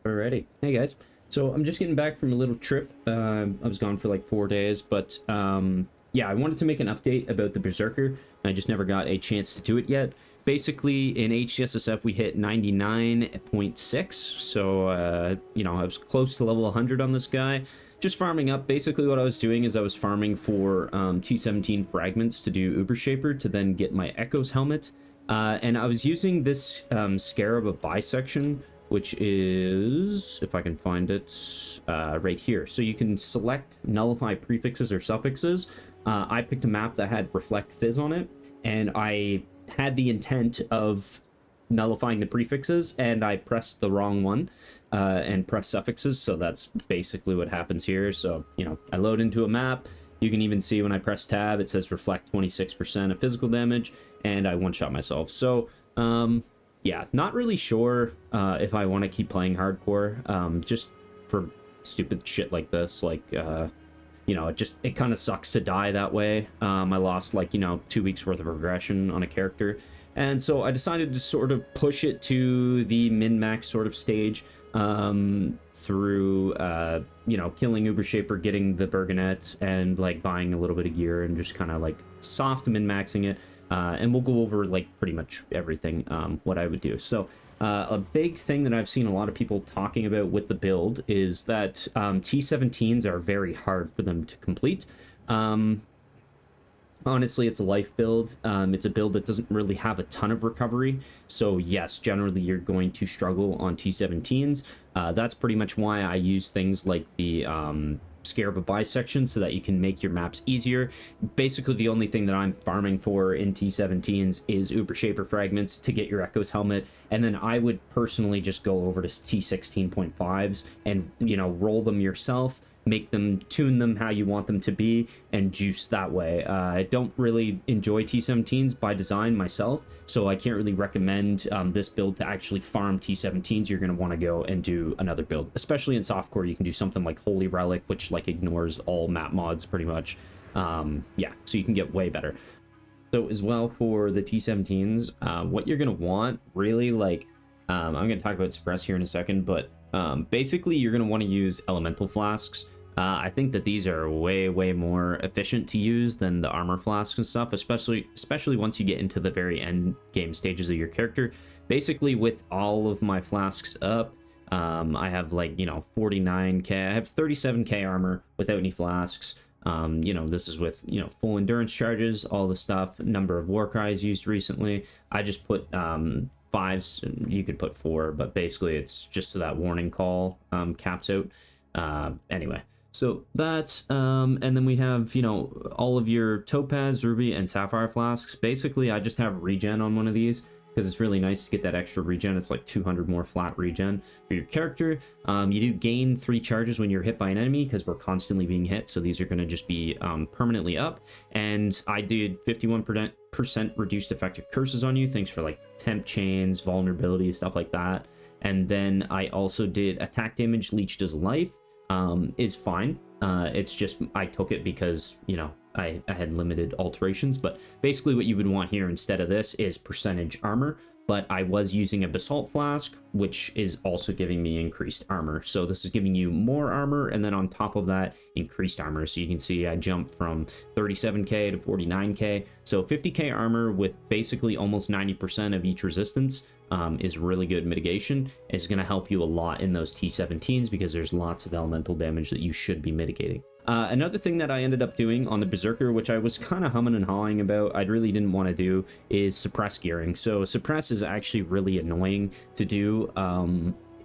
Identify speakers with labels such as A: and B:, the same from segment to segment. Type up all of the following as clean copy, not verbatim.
A: Alrighty. Hey guys. So I'm just getting back from a little trip. I was gone for like 4 days, but yeah, I wanted to make an update about the Berserker. I just never got a chance to do it yet. Basically, in HCSSF, we hit 99.6, so, you know, I was close to level 100 on this guy. Just farming up. Basically, what I was doing is I was farming for T17 fragments to do Ubershaper to then get my Echo's helmet. And I was using this Scarab of Bisection, which is, if I can find it, right here. So you can select nullify prefixes or suffixes. I picked a map that had Reflect Fizz on it, and I had the intent of nullifying the prefixes, and I pressed the wrong one and pressed suffixes, so that's basically what happens here. So, you know, I load into a map. You can even see when I press tab, it says reflect 26% of physical damage, and I one-shot myself. So, yeah, not really sure if I want to keep playing hardcore, just for stupid shit like this. Like, you know, it kind of sucks to die that way. I lost, like, you know, 2 weeks worth of progression on a character. And so I decided to sort of push it to the min-max sort of stage through, you know, killing Ubershaper, getting the Bergonet, and, like, buying a little bit of gear and just kind of, like, soft min-maxing it. And we'll go over, like, pretty much everything, what I would do. So, a big thing that I've seen a lot of people talking about with the build is that T17s are very hard for them to complete. Honestly, it's a life build. It's a build that doesn't really have a ton of recovery. So yes, generally you're going to struggle on T17s. That's pretty much why I use things like the Scarab of Bisection, so that you can make your maps easier. Basically, the only thing that I'm farming for in T17s is Ubershaper fragments to get your Echo's helmet, and then I would personally just go over to T16.5s and, you know, roll them yourself, make them, tune them how you want them to be, and juice that way. I don't really enjoy T17s by design myself, so I can't really recommend this build to actually farm T17s. You're going to want to go and do another build, especially in softcore. You can do something like Holy Relic, which like ignores all map mods pretty much. Yeah, so you can get way better. So as well for the T17s, what you're going to want really, like, I'm going to talk about Suppress here in a second, but basically you're going to want to use Elemental Flasks. I think that these are way more efficient to use than the armor flasks and stuff, especially once you get into the very end game stages of your character. Basically, with all of my flasks up, I have, like, you know, 49k. I have 37k armor without any flasks. You know, this is with, you know, full endurance charges, all the stuff, number of war cries used recently. I just put 5s. You could put 4, but basically it's just so that warning call caps out. Anyway. So that, and then we have, you know, all of your Topaz, Ruby, and Sapphire flasks. Basically, I just have regen on one of these, because it's really nice to get that extra regen. It's like 200 more flat regen for your character. You do gain 3 charges when you're hit by an enemy, because we're constantly being hit, so these are going to just be permanently up. And I did 51% reduced effective curses on you, thanks for, like, temp chains, vulnerability, stuff like that. And then I also did attack damage leeched as life. Is fine. It's just I took it because, you know, I had limited alterations, but basically what you would want here instead of this is percentage armor. But I was using a basalt flask, which is also giving me increased armor. So this is giving you more armor, and then on top of that, increased armor. So you can see I jumped from 37k to 49k. So 50k armor with basically almost 90% of each resistance is really good mitigation. It's going to help you a lot in those T17s because there's lots of elemental damage that you should be mitigating. Another thing that I ended up doing on the Berserker, which I was kind of humming and hawing about, I really didn't want to do, is suppress gearing. So suppress is actually really annoying to do,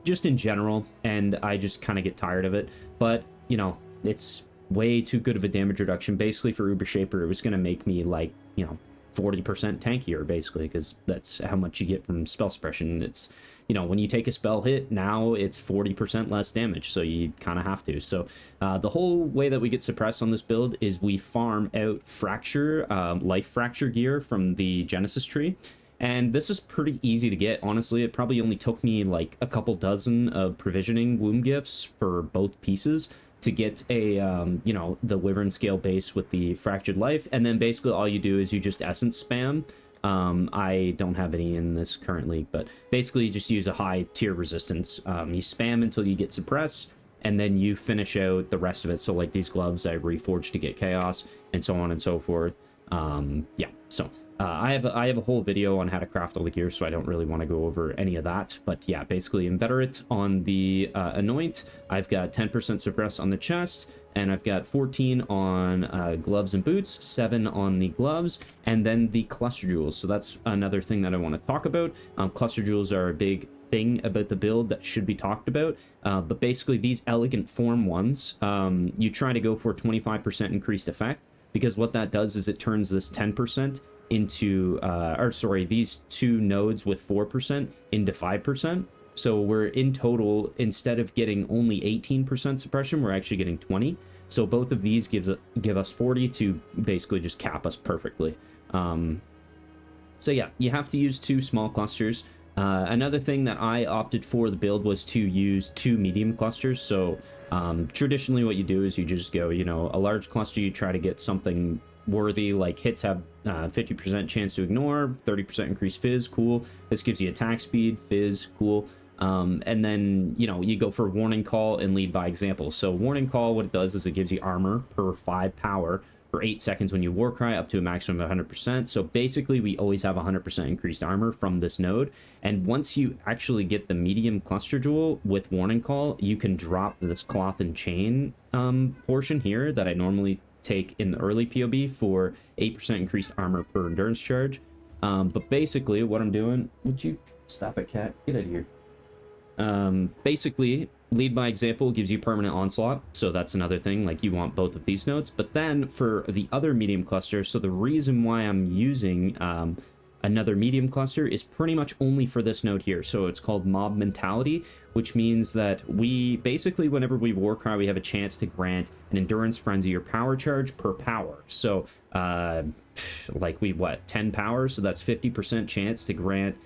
A: just in general, and I just kind of get tired of it. But, you know, it's way too good of a damage reduction. Basically, for Ubershaper, it was going to make me, like, you know, 40% tankier, basically, because that's how much you get from spell suppression. It's, you know, when you take a spell hit, now it's 40% less damage, so you kind of have to. So the whole way that we get suppressed on this build is we farm out fracture, life fracture gear from the Genesis tree. And this is pretty easy to get, honestly. It probably only took me like a couple dozen of provisioning womb gifts for both pieces to get a, you know, the Wyvern scale base with the fractured life. And then basically all you do is you just essence spam I don't have any in this current league, but basically you just use a high tier resistance. You spam until you get suppress, and then you finish out the rest of it. So like these gloves I reforged to get chaos, and so on and so forth. Yeah, so I have a whole video on how to craft all the gear, so I don't really want to go over any of that. But yeah, basically inveterate on the anoint. I've got 10% suppress on the chest, and I've got 14 on gloves and boots, 7 on the gloves, and then the cluster jewels. So that's another thing that I want to talk about. Cluster jewels are a big thing about the build that should be talked about, but basically these elegant form ones, you try to go for 25% increased effect, because what that does is it turns this 10% into these two nodes with 4% into 5%. So we're in total, instead of getting only 18% suppression, we're actually getting 20. So both of these give us 40 to basically just cap us perfectly. So yeah, you have to use 2 small clusters. Another thing that I opted for the build was to use 2 medium clusters. So traditionally what you do is you just go, you know, a large cluster, you try to get something worthy, like hits have 50% chance to ignore, 30% increased fizz, cool. This gives you attack speed, fizz, cool. And then, you know, you go for warning call and lead by example. So warning call, what it does is it gives you armor per 5 power for 8 seconds when you Warcry, up to a maximum of 100%. So basically we always have 100% increased armor from this node. And once you actually get the medium cluster jewel with warning call, you can drop this cloth and chain portion here that I normally take in the early POB for 8% increased armor per endurance charge. But basically what I'm doing, would you stop it, cat? Get out of here. Basically, lead by example gives you permanent onslaught, so that's another thing, like you want both of these nodes. But then for the other medium cluster, so the reason why I'm using another medium cluster is pretty much only for this node here. So it's called mob mentality, which means that we basically, whenever we Warcry, we have a chance to grant an endurance frenzy or power charge per power. So like 10 power, so that's 50% chance to grant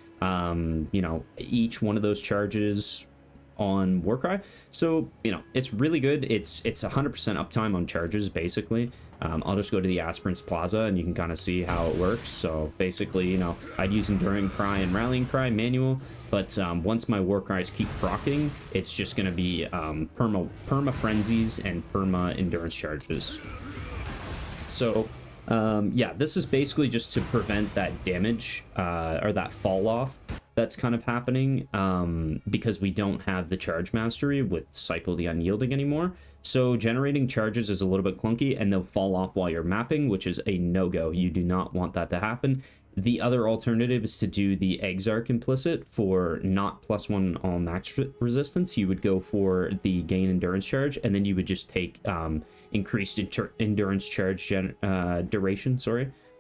A: you know, each one of those charges on Warcry. So, you know, it's really good. It's 100% uptime on charges, basically. I'll just go to the Aspirants Plaza and you can kind of see how it works. So basically, you know, I'd use Enduring Cry and Rallying Cry manual, but once my Warcries keep proccing, it's just going to be perma frenzies and perma endurance charges. So yeah, this is basically just to prevent that damage or that fall off that's kind of happening because we don't have the charge mastery with Cycle the Unyielding anymore. So generating charges is a little bit clunky and they'll fall off while you're mapping, which is a no-go. You do not want that to happen. The other alternative is to do the Exarch implicit for not +1 all max resistance. You would go for the gain endurance charge, and then you would just take increased endurance charge duration,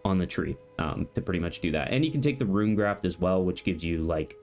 A: on the tree to pretty much do that. And you can take the rune graft as well, which gives you like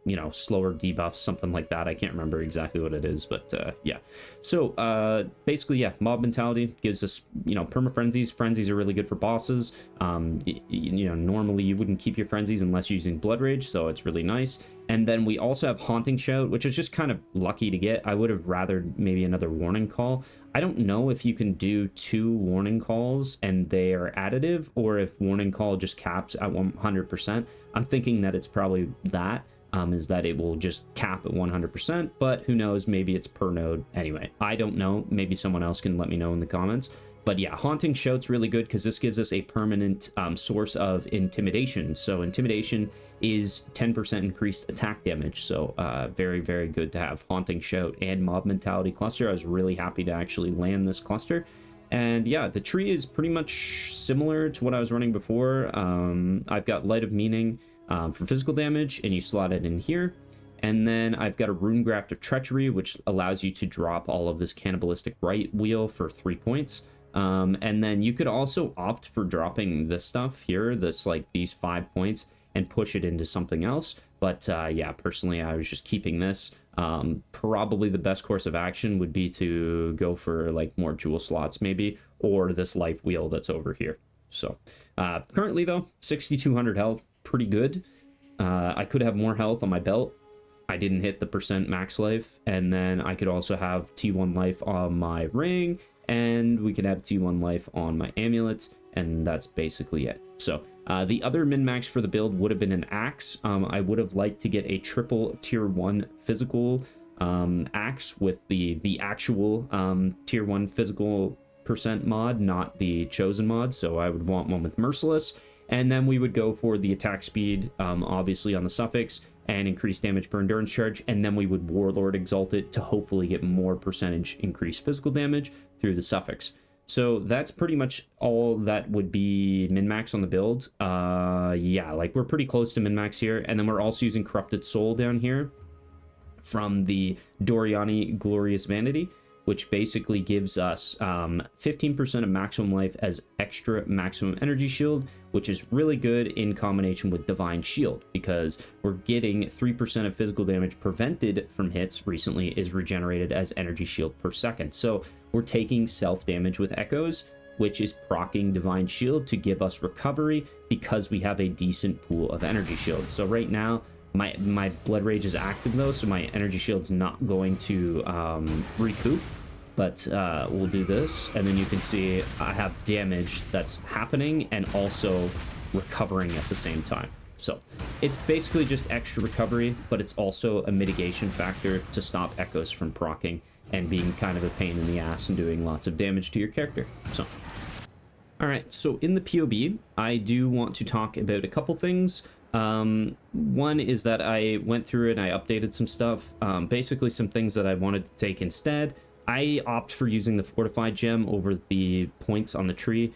A: you know, slower debuffs, something like that. I can't remember exactly what it is, but yeah. So basically, yeah, mob mentality gives us, you know, perma frenzies. Frenzies are really good for bosses. You know, normally you wouldn't keep your frenzies unless you're using blood rage, so it's really nice. And then we also have haunting shout, which is just kind of lucky to get. I would have rather maybe another warning call. I don't know if you can do 2 warning calls and they are additive, or if warning call just caps at 100%. I'm thinking that it's probably that. Is that it will just cap at 100%, but who knows, maybe it's per node. Anyway, I don't know, maybe someone else can let me know in the comments. But yeah, Haunting Shout's really good because this gives us a permanent source of intimidation. So intimidation is 10% increased attack damage, so very, very good to have Haunting Shout and Mob Mentality cluster. I was really happy to actually land this cluster. And yeah, the tree is pretty much similar to what I was running before. I've got Light of Meaning for physical damage, and you slot it in here. And then I've got a Rune Graft of Treachery, which allows you to drop all of this Cannibalistic Right wheel for 3 points. And then you could also opt for dropping this stuff here, these 5 points, and push it into something else. But yeah, personally, I was just keeping this. Probably the best course of action would be to go for like more jewel slots maybe, or this life wheel that's over here. So currently though, 6,200 health, pretty good. I could have more health on my belt. I didn't hit the % max life, and then I could also have T1 life on my ring, and we could have T1 life on my amulet, and that's basically it. So the other min-max for the build would have been an axe. I would have liked to get a triple tier 1 physical axe with the actual tier 1 physical percent mod, not the chosen mod. So I would want one with merciless, and then we would go for the attack speed, obviously on the suffix, and increase damage per endurance charge, and then we would warlord exalt it to hopefully get more percentage increased physical damage through the suffix. So that's pretty much all that would be min-max on the build. Yeah, like we're pretty close to min-max here. And then we're also using Corrupted Soul down here from the Doriani Glorious Vanity, which basically gives us 15% of maximum life as extra maximum energy shield, which is really good in combination with Divine Shield, because we're getting 3% of physical damage prevented from hits recently is regenerated as energy shield per second. So we're taking self damage with echoes, which is proccing Divine Shield to give us recovery because we have a decent pool of energy shield. So right now, my Blood Rage is active though, so my energy shield's not going to recoup. But we'll do this, and then you can see I have damage that's happening and also recovering at the same time. So it's basically just extra recovery, but it's also a mitigation factor to stop echoes from proccing and being kind of a pain in the ass and doing lots of damage to your character. So, all right, so in the POB, I do want to talk about a couple things. One is that I went through and I updated some stuff, basically some things that I wanted to take instead. I opt for using the fortified gem over the points on the tree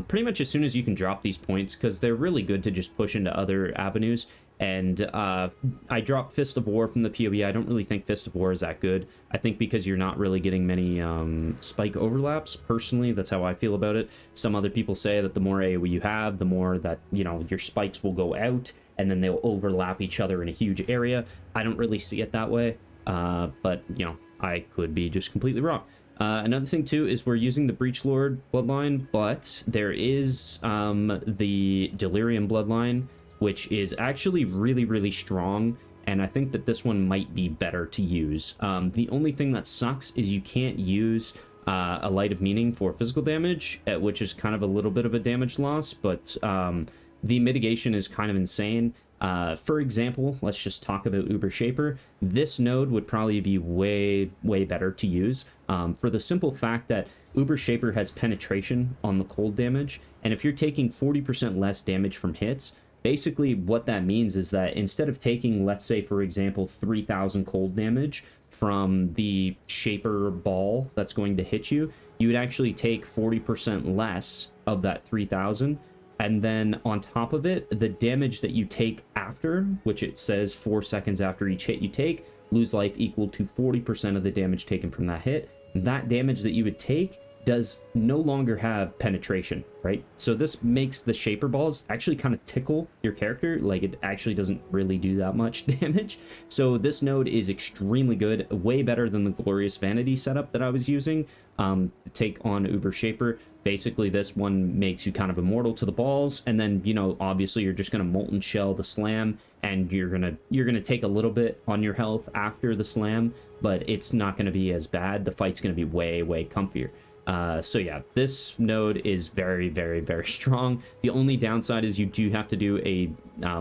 A: pretty much as soon as you can drop these points, because they're really good to just push into other avenues. And I dropped Fist of War from the PoE. I don't really think Fist of War is that good. I think because you're not really getting many spike overlaps. Personally, that's how I feel about it. Some other people say that the more AoE you have, the more that, you know, your spikes will go out and then they'll overlap each other in a huge area. I don't really see it that way, but, you know, I could be just completely wrong. Another thing, too, is we're using the Breachlord bloodline, but there is the Delirium bloodline, which is actually really, really strong, and I think that this one might be better to use. The only thing that sucks is you can't use a Light of Meaning for physical damage, which is kind of a little bit of a damage loss, but the mitigation is kind of insane. For example, let's just talk about Uber Shaper. This node would probably be way, way better to use for the simple fact that Uber Shaper has penetration on the cold damage, and if you're taking 40% less damage from hits, basically what that means is that instead of taking, let's say, for example, 3,000 cold damage from the Shaper ball that's going to hit you, you would actually take 40% less of that 3,000. And then on top of it, the damage that you take after, which it says 4 seconds after each hit you take, lose life equal to 40% of the damage taken from that hit. That damage that you would take does no longer have penetration, right? So this makes the Shaper balls actually kind of tickle your character. Like, it actually doesn't really do that much damage. So this node is extremely good, way better than the Glorious Vanity setup that I was using to take on Uber Shaper. Basically, this one makes you kind of immortal to the balls, and then, you know, obviously you're just gonna Molten Shell the slam, and you're gonna take a little bit on your health after the slam, but it's not gonna be as bad. The fight's gonna be way, way comfier. So yeah, this node is very, very, very strong. The only downside is you do have to do a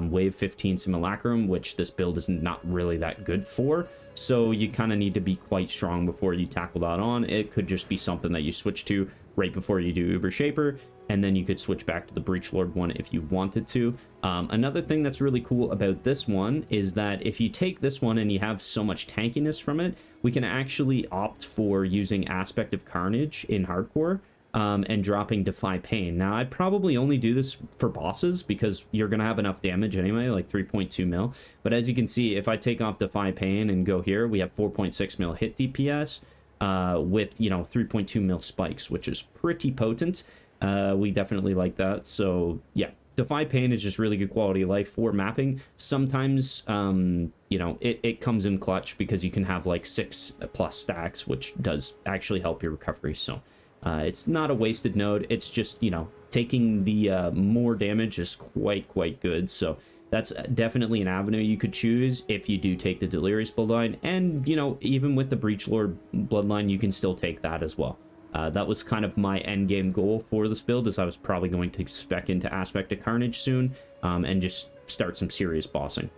A: wave 15 simulacrum, which this build is not really that good for. So you kind of need to be quite strong before you tackle that on. It could just be something that you switch to right before you do Uber Shaper, and then you could switch back to the Breachlord one if you wanted to. Another thing that's really cool about this one is that if you take this one and you have so much tankiness from it, we can actually opt for using Aspect of Carnage in Hardcore and dropping Defy Pain. Now, I probably only do this for bosses because you're going to have enough damage anyway, like 3.2 mil. But as you can see, if I take off Defy Pain and go here, we have 4.6 mil hit DPS with, you know, 3.2 mil spikes, which is pretty potent. We definitely like that. So, yeah. Defy Pain is just really good quality of life for mapping. Sometimes, you know, it comes in clutch because you can have like 6+ stacks, which does actually help your recovery. So it's not a wasted node. It's just, you know, taking the more damage is quite good. So that's definitely an avenue you could choose if you do take the Delirious bloodline. And, you know, even with the Breachlord bloodline, you can still take that as well. That was kind of my end game goal for this build, is I was probably going to spec into Aspect of Carnage soon, and just start some serious bossing.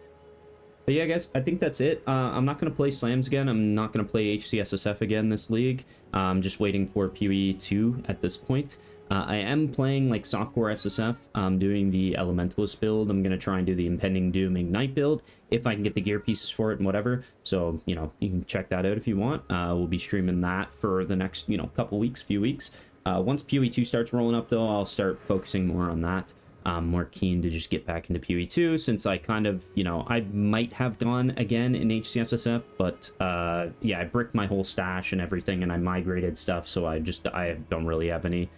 A: But yeah, guys, I think that's it. I'm not going to play Slams again. I'm not going to play HCSSF again this league. I'm just waiting for PoE 2 at this point. I am playing like softcore SSF. I'm doing the Elementalist build. I'm going to try and do the Impending Doom Ignite build if I can get the gear pieces for it and whatever. So, you know, you can check that out if you want. We'll be streaming that for the next, you know, few weeks. Once PoE 2 starts rolling up, though, I'll start focusing more on that. I'm more keen to just get back into PoE 2 since I kind of, you know, I might have gone again in HCSSF, but yeah, I bricked my whole stash and everything and I migrated stuff, so I don't really have any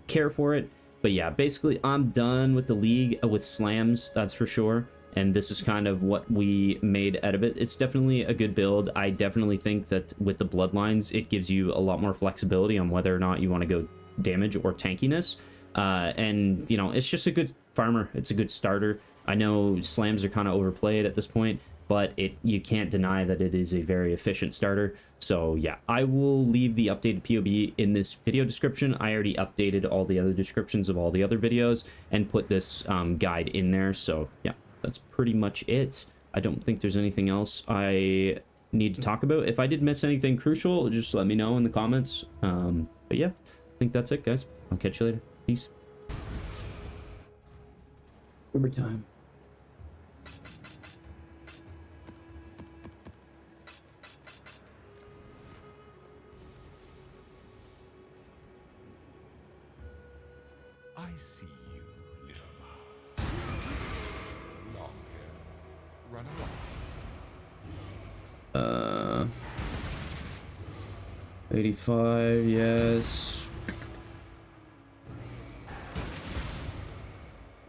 A: care for it. But yeah, basically I'm done with the league with slams, that's for sure, and this is kind of what we made out of it. It's definitely a good build. I definitely think that with the bloodlines it gives you a lot more flexibility on whether or not you want to go damage or tankiness. And you know, it's just a good farmer. It's a good starter. I know slams are kind of overplayed at this point, but you can't deny that it is a very efficient starter. So yeah, I will leave the updated POB in this video description. I already updated all the other descriptions of all the other videos and put this guide in there. So yeah, that's pretty much it. I don't think there's anything else I need to talk about. If I did miss anything crucial, just let me know in the comments. But yeah, I think that's it, guys. I'll catch you later. Peace. Overtime.
B: I see you, little mouse. Long hair. Run along.
A: 85, yes.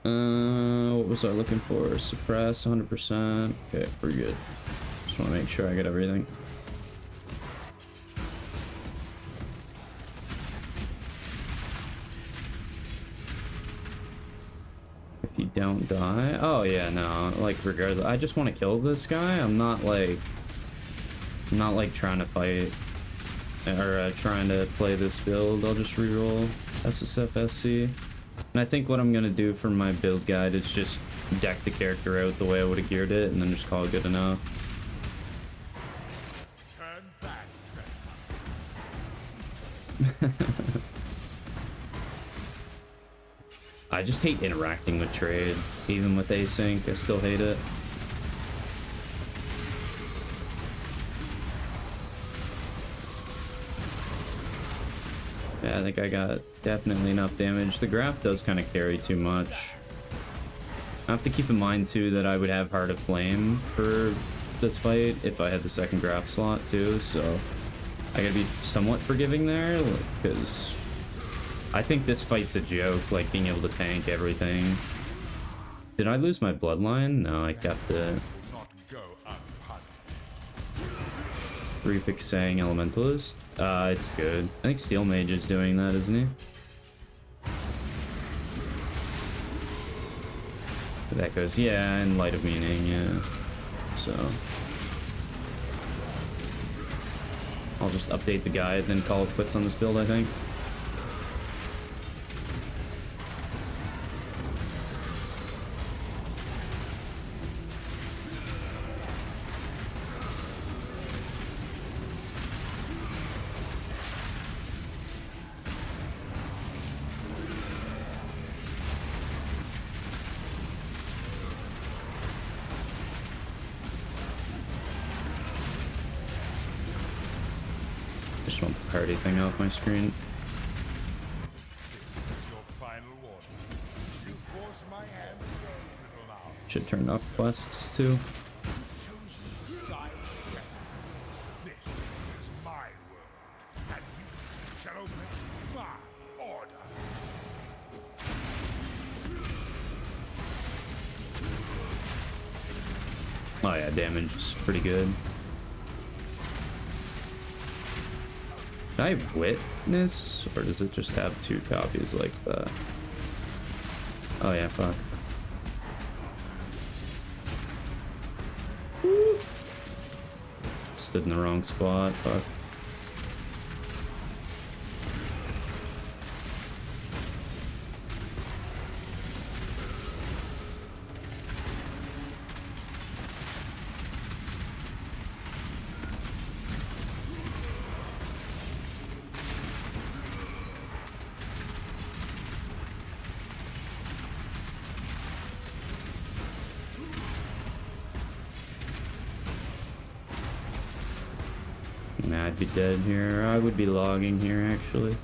A: What was I looking for? Suppress 100%. Okay, we're good. Just want to make sure I get everything. If you don't die. Oh yeah, no. Like regardless, I just want to kill this guy. I'm not like trying to fight or trying to play this build. I'll just reroll SSF SC. And I think what I'm gonna do for my build guide is just deck the character out the way I would have geared it and then just call it good enough.
B: Turn back,
A: I just hate interacting with trade. Even with async, I still hate it. Yeah, I think I got definitely enough damage. The graph does kind of carry too much. I have to keep in mind too that I would have Heart of Flame for this fight if I had the second graph slot too, so I gotta be somewhat forgiving there, because I think this fight's a joke, like being able to tank everything. Did I lose my bloodline? No, I kept it. Refixing Elementalist. It's good. I think Steel Mage is doing that, isn't he? That goes, yeah, in Light of Meaning, yeah. So I'll just update the guide, then call it quits on this build, I think. Just want the party thing off my screen. Should turn off quests too. Oh yeah, damage is pretty good. Can I witness, or does it just have 2 copies like that? Oh yeah, fuck. Stood in the wrong spot, fuck. Nah, I'd be dead here. I would be logging here, actually.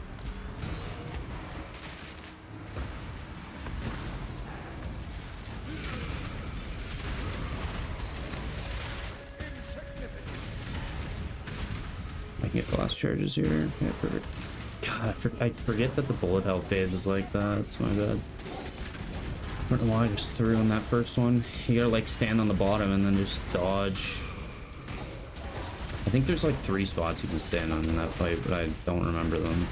A: I can get blast charges here. Yeah, perfect. God, I forget that the bullet hell phase is like that. It's my bad. I don't know why I just threw in that first one. You gotta like stand on the bottom and then just dodge. I think there's like 3 spots you can stand on in that fight, but I don't remember them.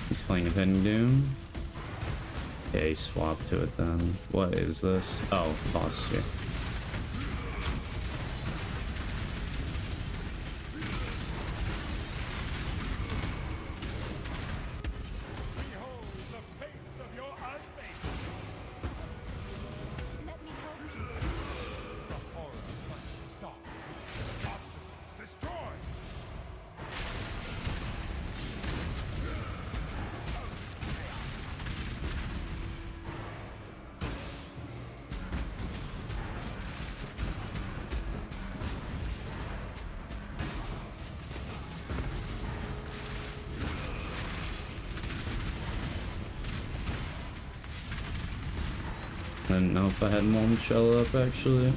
A: He's playing Impending Doom. Okay, swap to it then. What is this? Oh, boss here.
B: Behold the face of your unfaith.
C: Let me help you.
B: The horror must stop. Obstacles destroyed.
A: I didn't know if I had Molten Shell up, actually.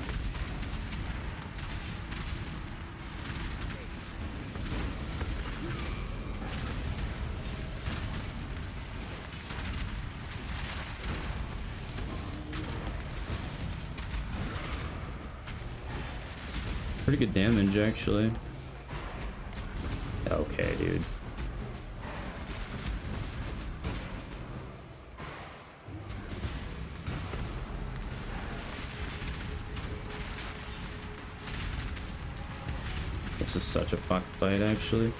A: Pretty good damage, actually. Okay, dude. This is such a fuck fight, actually.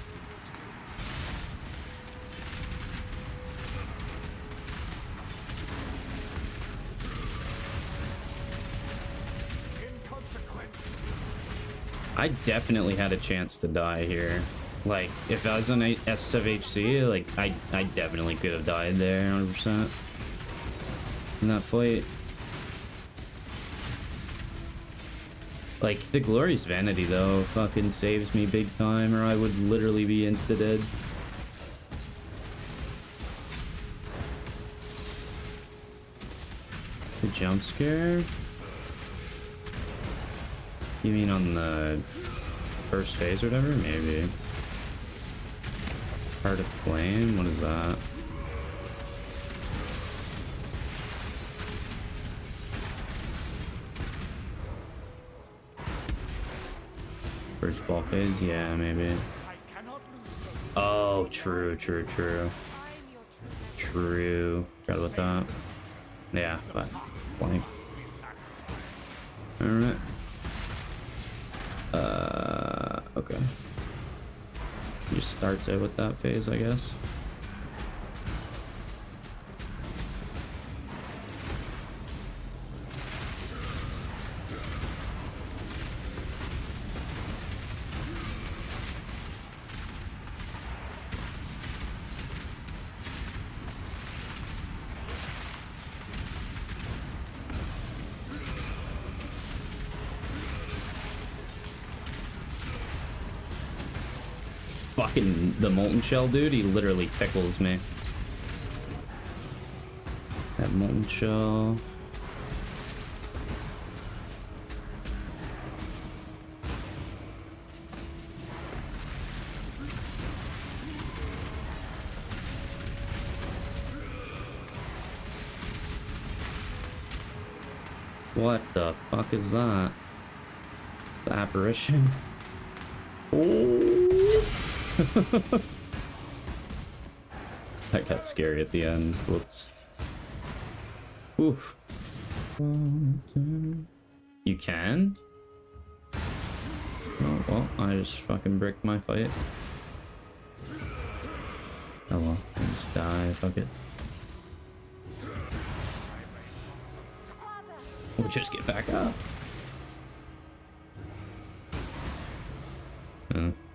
A: I definitely had a chance to die here. Like, if I was on SFHC, like, I definitely could have died there 100% in that fight. Like, the Glorious Vanity, though, fucking saves me big time, or I would literally be insta-dead. The jump scare? You mean on the first phase or whatever? Maybe. Heart of Flame? What is that? First ball phase? Yeah, maybe. Oh, true. True. Forgot about that. Yeah, but flank. Alright. Okay. Just starts out with that phase, I guess. Fucking the Molten Shell dude, he literally tickles me. That Molten Shell. What the fuck is that? The apparition? Oh! That got scary at the end. Whoops. Oof. You can? Oh, well, I just fucking bricked my fight. Oh well, I'll just die, fuck it. We'll just get back up.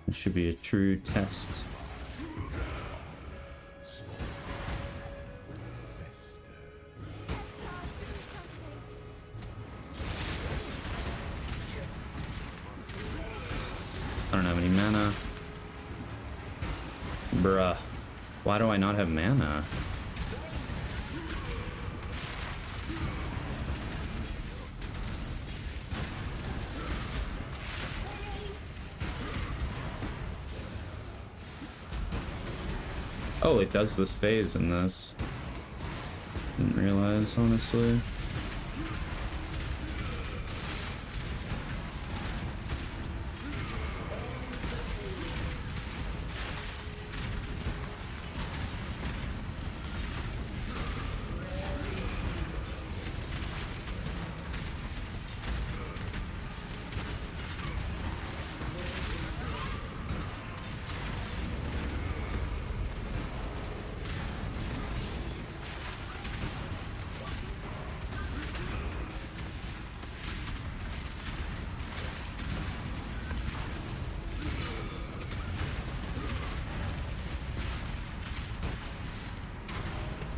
A: It should be a true test. I don't have any mana. Bruh. Why do I not have mana? Oh, it does this phase in this. Didn't realize, honestly.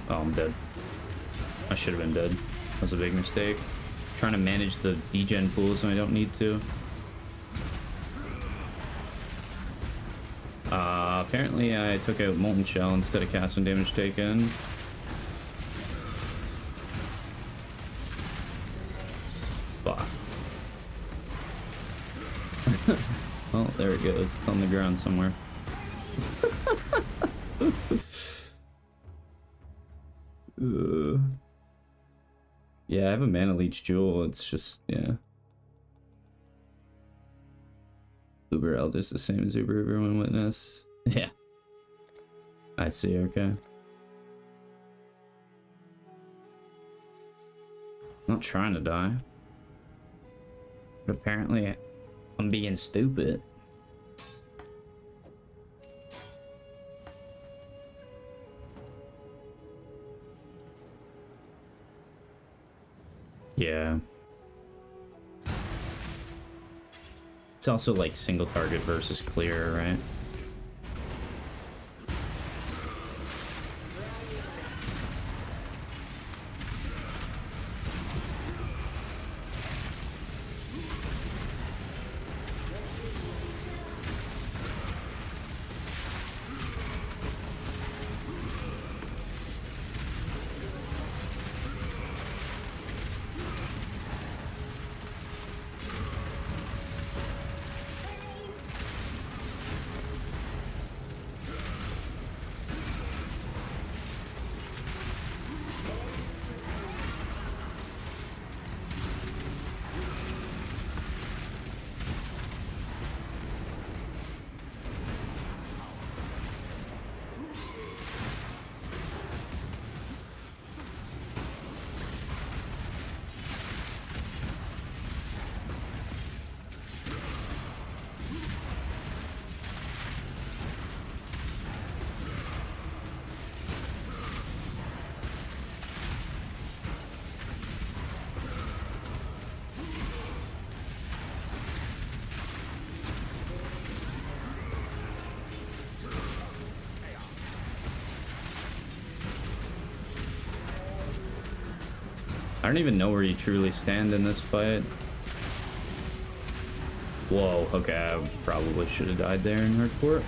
A: Oh, I'm dead. I should have been dead. That was a big mistake. Trying to manage the degen pools when I don't need to. Apparently I took out Molten Shell instead of casting damage taken. Fuck. Oh, there it goes. It's on the ground somewhere. Yeah, I have a Mana Leech Jewel. It's just, yeah. Uber Elder's the same as Uber Everyone Witness. Yeah. I see, okay. Not trying to die. But apparently, I'm being stupid. Yeah. It's also like single target versus clear, right? I don't even know where you truly stand in this fight. Whoa, okay, I probably should have died there in hardcore.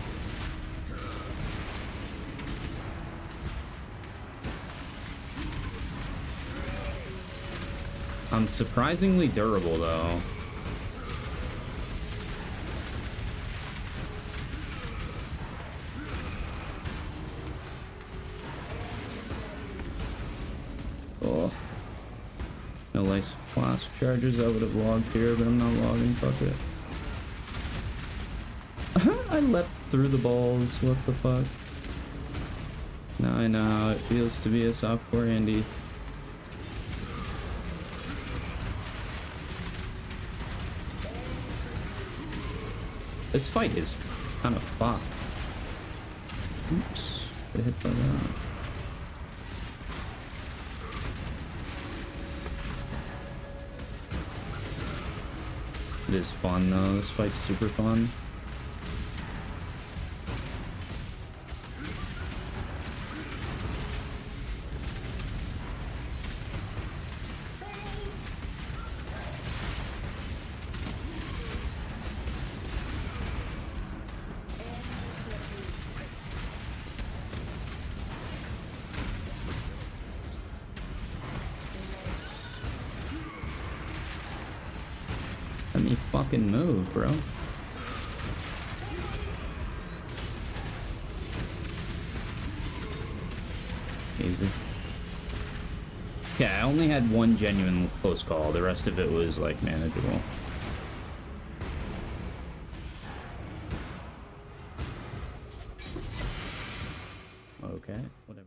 A: I'm surprisingly durable though. Oh. No life flask charges. I would have logged here, but I'm not logging. Fuck it. I leapt through the balls. What the fuck? Now I know how it feels to be a softcore Andy. This fight is kind of fucked. Oops. Get hit by that. It is fun though, this fight's super fun.
C: fucking move, bro. Easy. Yeah, I only had one genuine close call. The rest of it was like manageable. Okay, whatever.